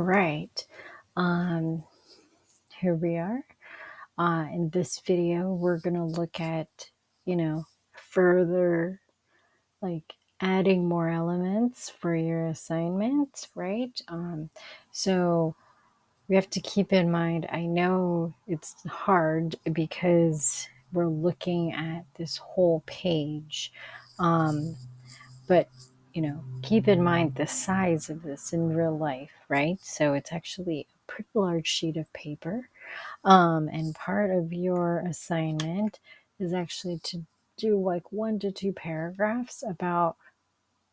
right. Um, Here we are. In this video, we're going to look at, further like adding more elements for your assignment, right? So we have to keep in mind, I know it's hard because we're looking at this whole page. But keep in mind the size of this in real life, right? So it's actually a pretty large sheet of paper. And part of your assignment is actually to do like 1 to 2 paragraphs about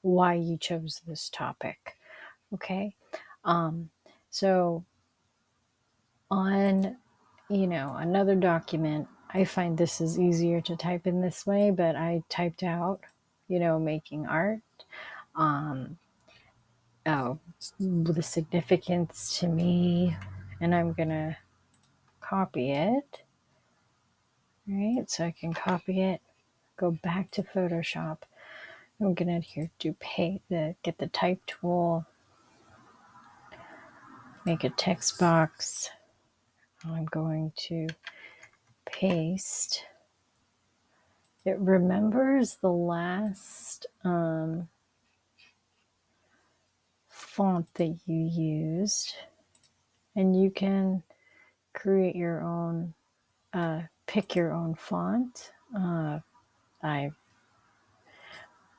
why you chose this topic. Okay. So on, another document, I find this is easier to type in this way, but I typed out, making art. The significance to me, and I'm gonna copy it. Right, so I can copy it, go back to Photoshop. I'm gonna here do get the type tool, make a text box. I'm going to paste. It remembers the last font that you used, and you can create your own, pick your own font.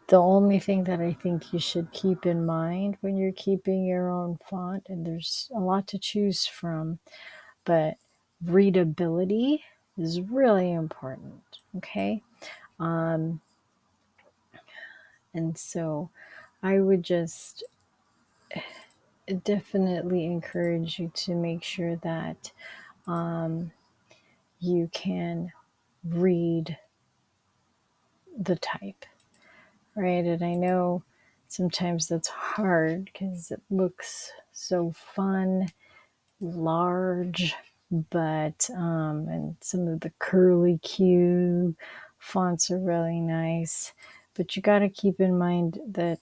The only thing that I think you should keep in mind when you're keeping your own font, and there's a lot to choose from, but readability is really important, okay? And so I would just definitely encourage you to make sure that you can read the type, right? And I know sometimes that's hard because it looks so fun, large, but and some of the curly Q fonts are really nice. But you got to keep in mind that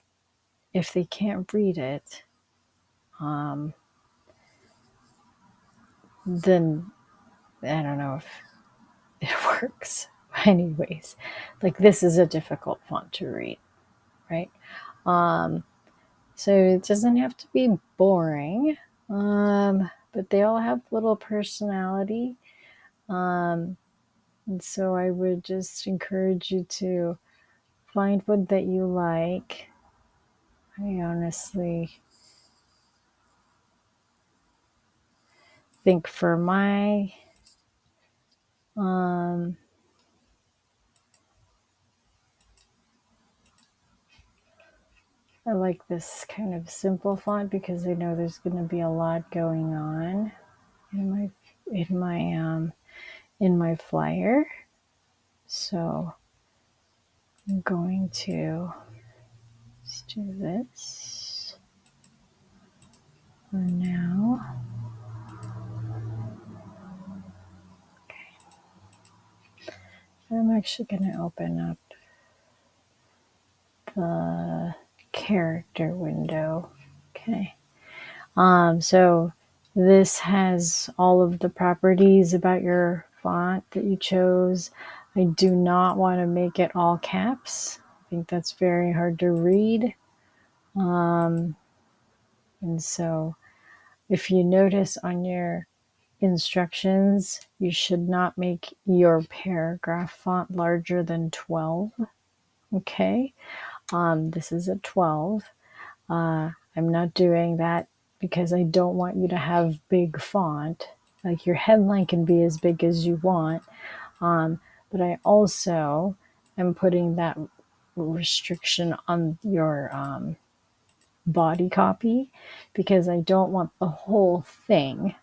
if they can't read it, then I don't know if it works. Anyways, like this is a difficult font to read, right? So it doesn't have to be boring, but they all have little personality. And so I would just encourage you to find one that you like. I honestly think for my I like this kind of simple font because I know there's going to be a lot going on in my flyer. So I'm going to just do this for now. Okay. I'm actually going to open up the character window. Okay. So this has all of the properties about your font that you chose. I do not want to make it all caps. I think that's very hard to read. And so if you notice on your instructions, you should not make your paragraph font larger than 12. Okay. This is a 12. I'm not doing that because I don't want you to have big font. Like your headline can be as big as you want. But I also am putting that restriction on your body copy because I don't want the whole thing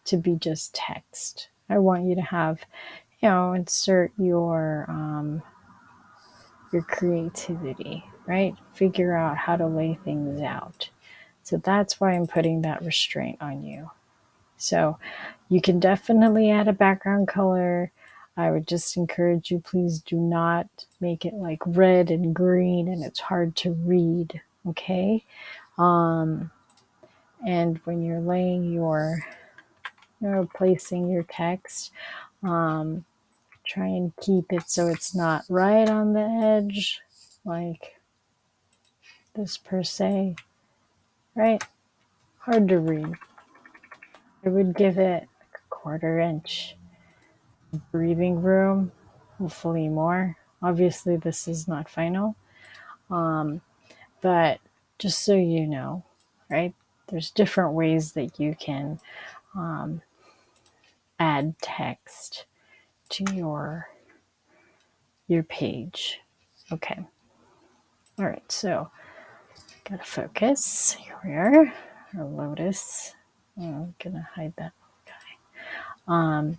to be just text. I want you to have, insert your creativity, right? Figure out how to lay things out. So that's why I'm putting that restraint on you. So you can definitely add a background color. I would just encourage you, please do not make it like red and green and it's hard to read, okay? And when you're laying your, placing your text, try and keep it so it's not right on the edge, like this per se, right? Hard to read. I would give it like a 1/4 inch breathing room, hopefully more. Obviously, this is not final, but just so you know, right? There's different ways that you can add text to your page. Okay. All right. So gotta focus. Here we are. Our lotus. I'm gonna hide that guy.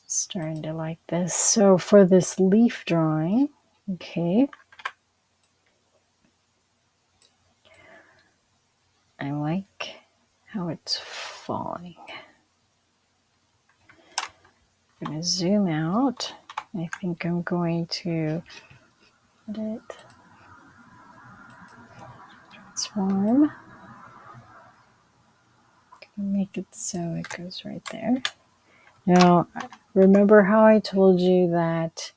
Starting to like this. So for this leaf drawing, okay, I like how it's falling. I'm going to zoom out. I think I'm going to let it transform. Make it so it goes right there. Now, remember how I told you that,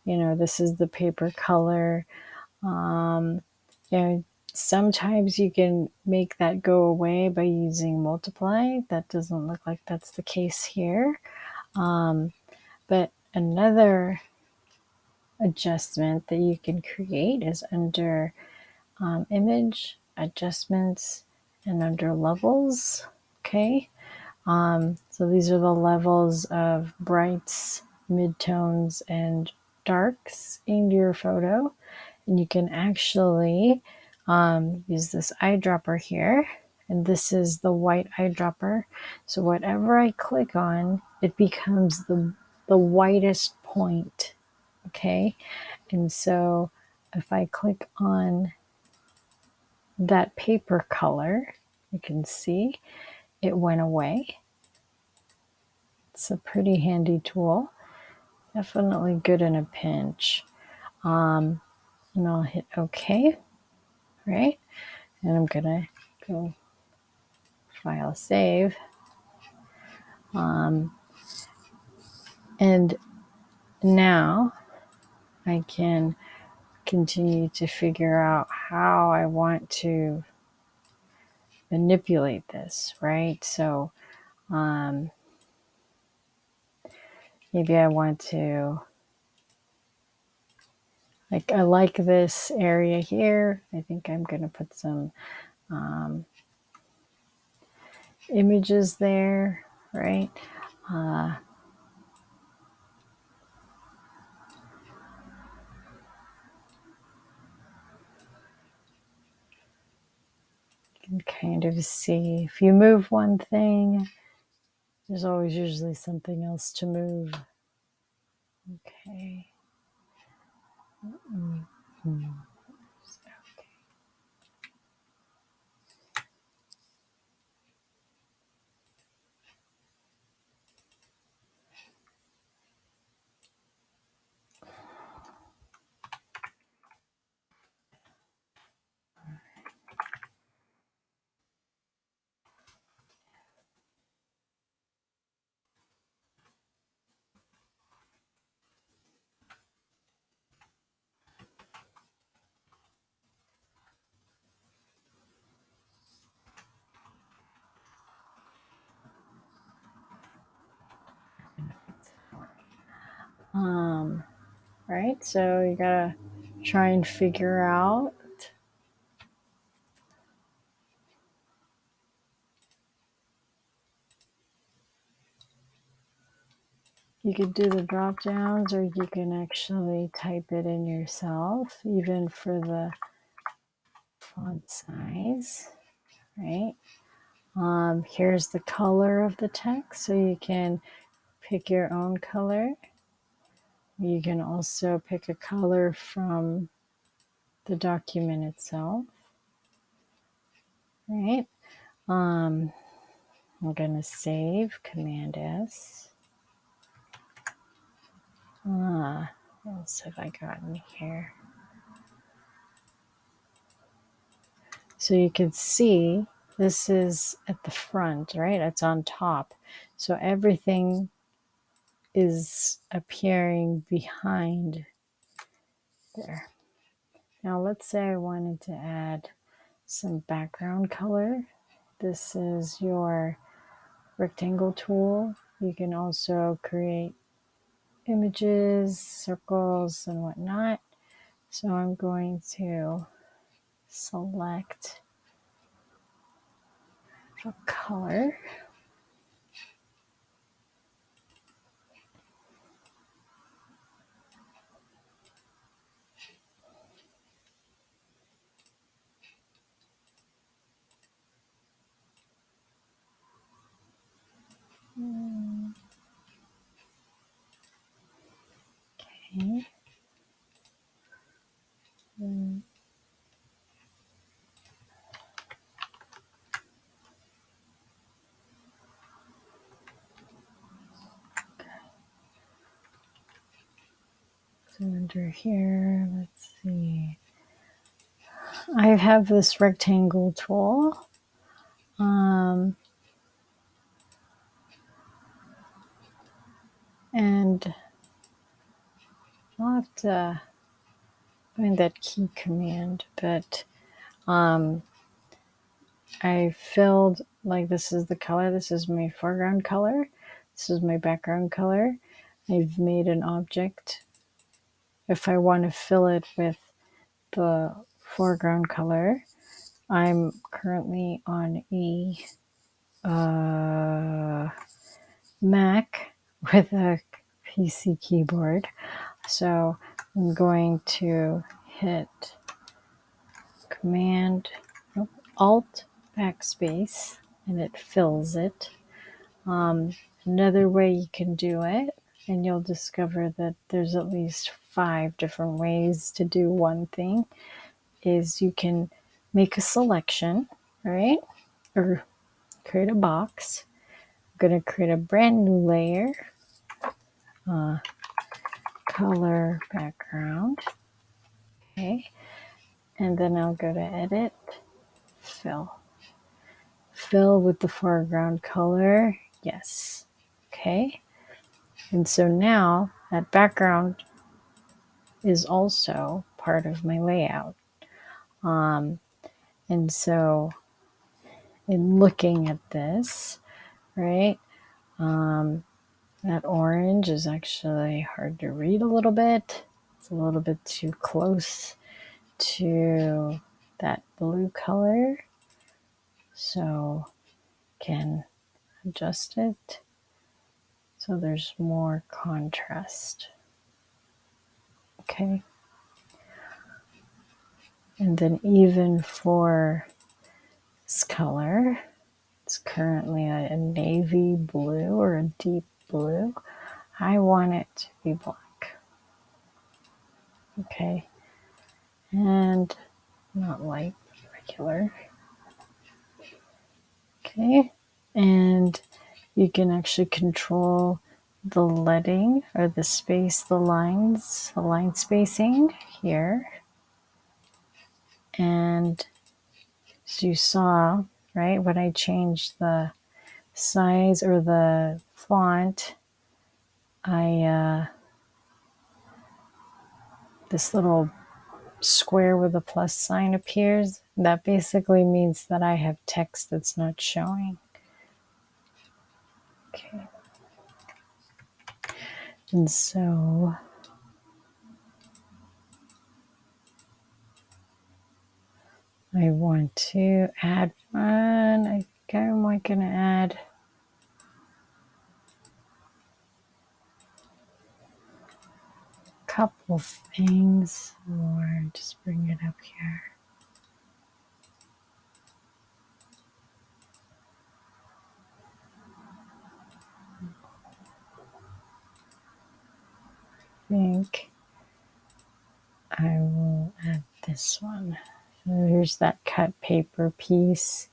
this is the paper color. Sometimes you can make that go away by using multiply. That doesn't look like that's the case here. But another adjustment that you can create is under image adjustments and under levels. Okay. So these are the levels of brights, midtones, and darks in your photo. And you can actually use this eyedropper here. And this is the white eyedropper. So whatever I click on, it becomes the whitest point. Okay. And so if I click on that paper color, you can see it went away. It's a pretty handy tool. Definitely good in a pinch. And I'll hit OK, right? And I'm gonna go file save. And now I can continue to figure out how I want to manipulate this, right? So maybe I want to, I like this area here. I think I'm going to put some images there, right? You can kind of see if you move one thing, there's always usually something else to move. Okay. Mm-hmm. Right, so you gotta try and figure out. You could do the drop downs, or you can actually type it in yourself, even for the font size, right? Here's the color of the text, so you can pick your own color. You can also pick a color from the document itself, right? I'm going to save, Command S. What else have I gotten here? So you can see this is at the front, right? It's on top. So everything is appearing behind there. Now let's say I wanted to add some background color. This is your rectangle tool. You can also create images, circles, and whatnot. So I'm going to select a color. Okay. So under here, let's see. I have this rectangle tool. And I'll have to find that key command, but I filled, like, this is the color, this is my foreground color, this is my background color. I've made an object. If I want to fill it with the foreground color, I'm currently on a Mac with a PC keyboard. So I'm going to hit Command, nope, Alt, Backspace, and it fills it. Another way you can do it, and you'll discover that there's at least 5 different ways to do one thing, is you can make a selection, right? Or create a box. I'm going to create a brand new layer, color background. Okay. And then I'll go to edit, fill. Fill with the foreground color. Yes. Okay. And so now that background is also part of my layout. And so in looking at this, right, that orange is actually hard to read a little bit. It's a little bit too close to that blue color. So can adjust it so there's more contrast. Okay. And then even for this color, it's currently a navy blue or a deep blue. I want it to be black. Okay. And not light, regular. Okay. And you can actually control the leading or the space, the lines, the line spacing here. And as you saw, right, when I changed the size or the font, this little square with a plus sign appears. That basically means that I have text that's not showing. Okay. And so I want to add one. I think I'm going to add a couple things, or just bring it up here. I think I will add this one. So here's that cut paper piece.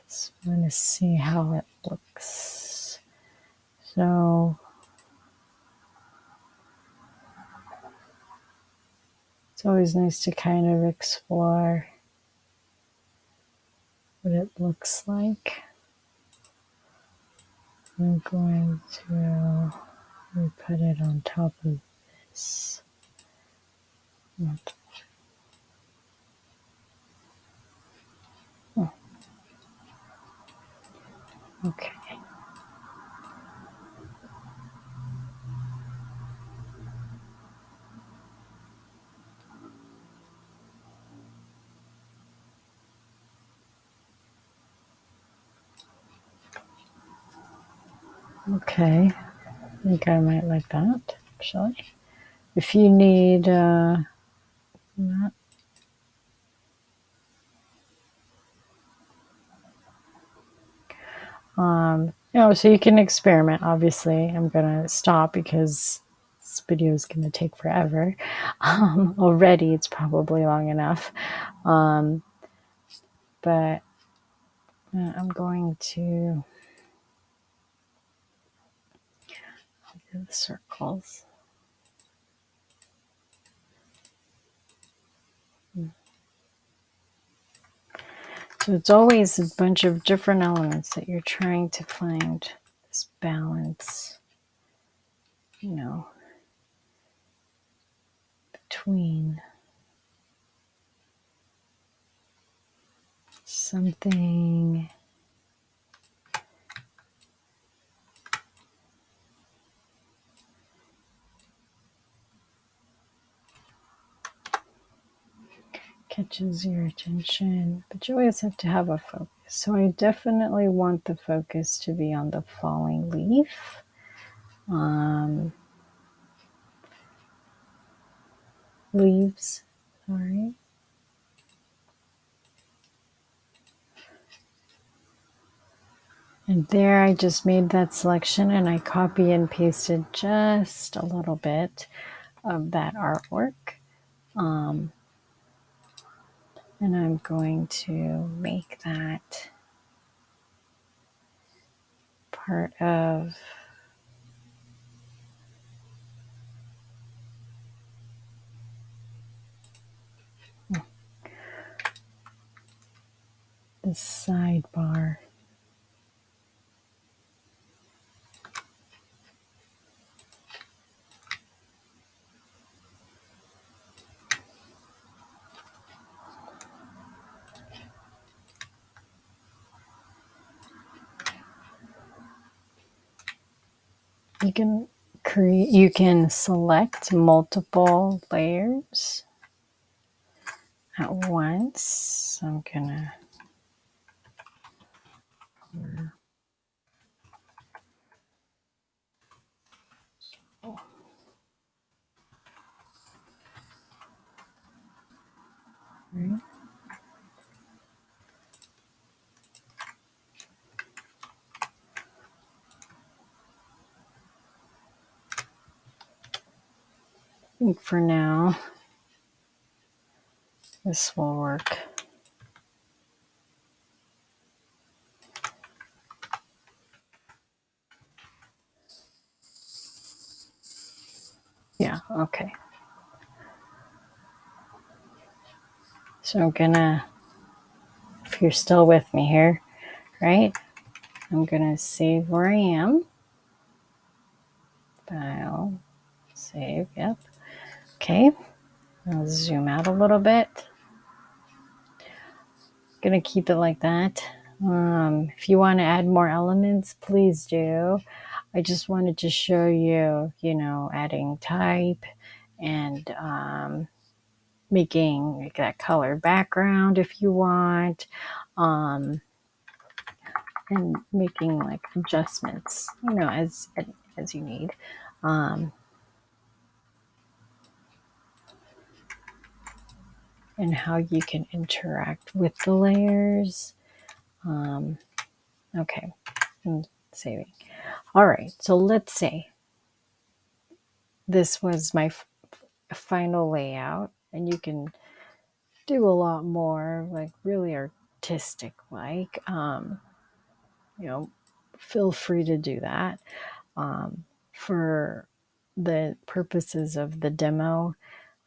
Just want to see how it looks. So It's always nice to kind of explore what it looks like. I'm going to put it on top of this. Okay. Okay. I think I might like that, actually. If you need that. So you can experiment. Obviously, I'm gonna stop because this video is gonna take forever. Already, it's probably long enough, but I'm going to do the circles. So it's always a bunch of different elements that you're trying to find this balance, between something catches your attention, but you always have to have a focus. So I definitely want the focus to be on the falling leaf. Leaves, sorry. And there I just made that selection and I copy and pasted just a little bit of that artwork. And I'm going to make that part of the sidebar. You can select multiple layers at once. So I'm gonna right. I think for now this will work. Yeah, okay. So I'm gonna, if you're still with me here, right? I'm gonna save where I am. File, save, yep. Okay, I'll zoom out a little bit. Gonna keep it like that. If you want to add more elements, please do. I just wanted to show you, adding type and making that color background if you want, and making like adjustments, as you need. And how you can interact with the layers. Okay, I'm saving. All right, so let's say this was my final layout, and you can do a lot more, like really artistic, like, feel free to do that. For the purposes of the demo,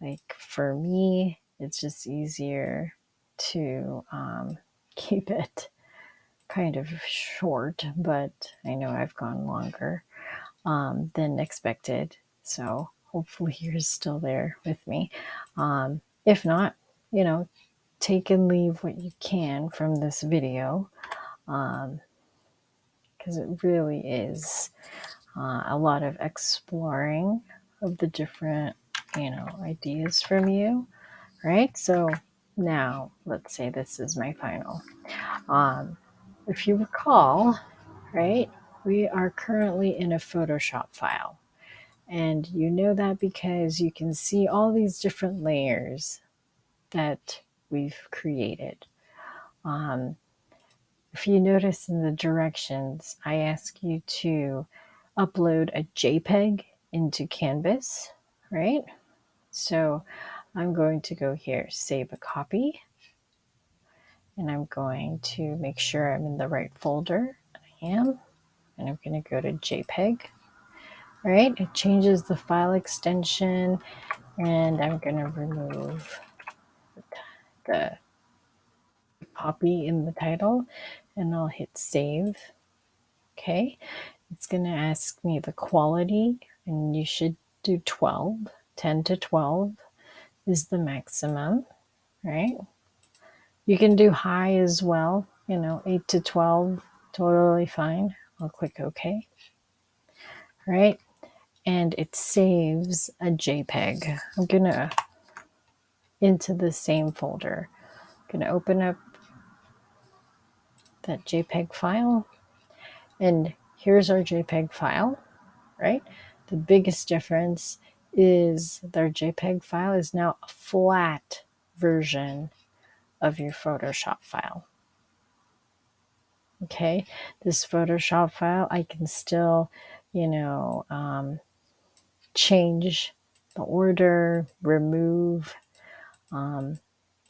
Like for me, it's just easier to keep it kind of short, but I know I've gone longer than expected. So hopefully you're still there with me. If not, you know, take and leave what you can from this video, because it really is a lot of exploring of the different, ideas from you, right? So now let's say this is my final. If you recall, right, we are currently in a Photoshop file. And you know that because you can see all these different layers that we've created. If you notice in the directions, I ask you to upload a JPEG into Canvas, right? So I'm going to go here, save a copy, and I'm going to make sure I'm in the right folder. I am, and I'm going to go to JPEG, right? It changes the file extension, and I'm going to remove the copy in the title, and I'll hit save. Okay, it's going to ask me the quality, and you should do 12. 10 to 12 is the maximum, right? You can do high as well, 8 to 12, totally fine. I'll click OK, right? And it saves a JPEG. I'm going to into the same folder. I'm going to open up that JPEG file, and here's our JPEG file, right? The biggest difference is their JPEG file is now a flat version of your Photoshop file. Okay, this Photoshop file, I can still, change the order, remove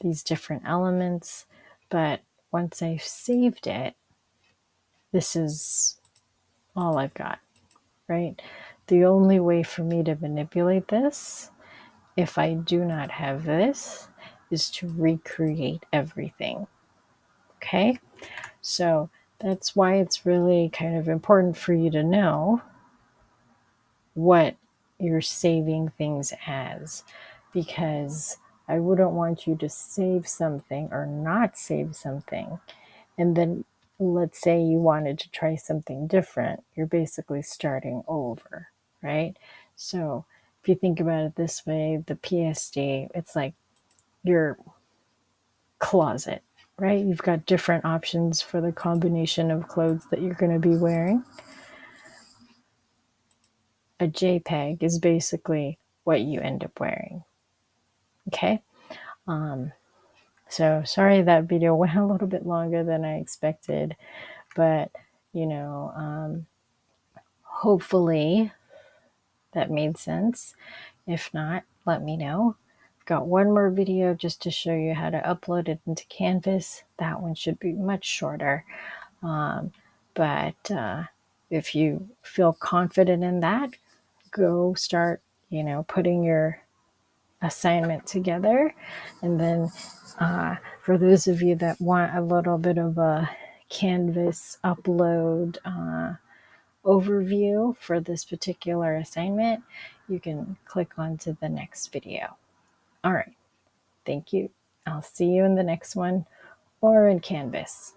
these different elements. But once I've saved it, this is all I've got, right? The only way for me to manipulate this, if I do not have this, is to recreate everything. Okay, so that's why it's really kind of important for you to know what you're saving things as, because I wouldn't want you to save something or not save something, and then let's say you wanted to try something different, you're basically starting over, right? So if you think about it this way, the PSD, it's like your closet, right? You've got different options for the combination of clothes that you're going to be wearing. A JPEG is basically what you end up wearing. Okay. So sorry that video went a little bit longer than I expected, but hopefully that made sense. If not, let me know. I've got one more video just to show you how to upload it into Canvas. That one should be much shorter. But if you feel confident in that, go start, putting your assignment together. And then for those of you that want a little bit of a Canvas upload overview for this particular assignment, you can click on to the next video. All right. Thank you. I'll see you in the next one or in Canvas.